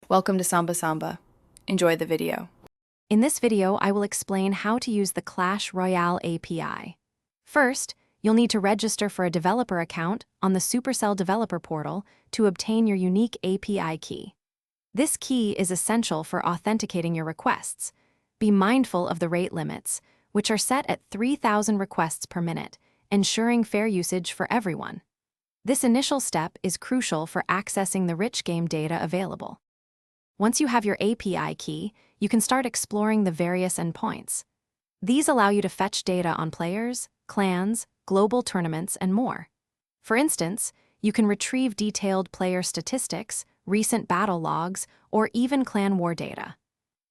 Welcome to Samba Samba. Enjoy the video. In this video, I will explain how to use the Clash Royale API. First, you'll need to register for a developer account on the Supercell developer portal to obtain your unique API key. This key is essential for authenticating your requests. Be mindful of the rate limits, which are set at 3,000 requests per minute, ensuring fair usage for everyone. This initial step is crucial for accessing the rich game data available. Once you have your API key, you can start exploring the various endpoints. These allow you to fetch data on players, clans, global tournaments, and more. For instance, you can retrieve detailed player statistics, recent battle logs, or even clan war data.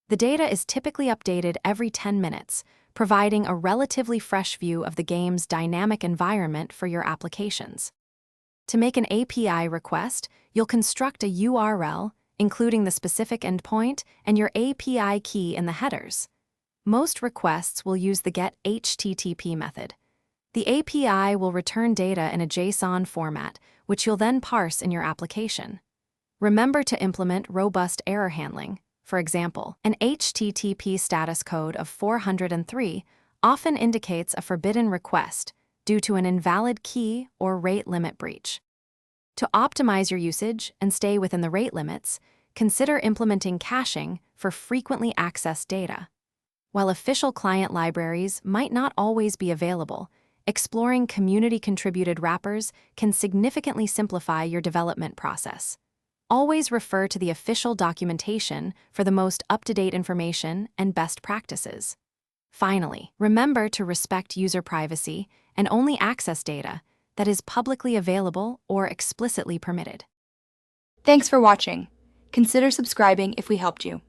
The data is typically updated every 10 minutes, providing a relatively fresh view of the game's dynamic environment for your applications. To make an API request, you'll construct a URL, including the specific endpoint and your API key in the headers. Most requests will use the getHTTP method. The API will return data in a JSON format, which you'll then parse in your application. Remember to implement robust error handling. For example, an HTTP status code of 403 often indicates a forbidden request due to an invalid key or rate limit breach. To optimize your usage and stay within the rate limits, consider implementing caching for frequently accessed data. While official client libraries might not always be available, exploring community-contributed wrappers can significantly simplify your development process. Always refer to the official documentation for the most up-to-date information and best practices. Finally, remember to respect user privacy and only access data that is publicly available or explicitly permitted. Thanks for watching. Consider subscribing if we helped you.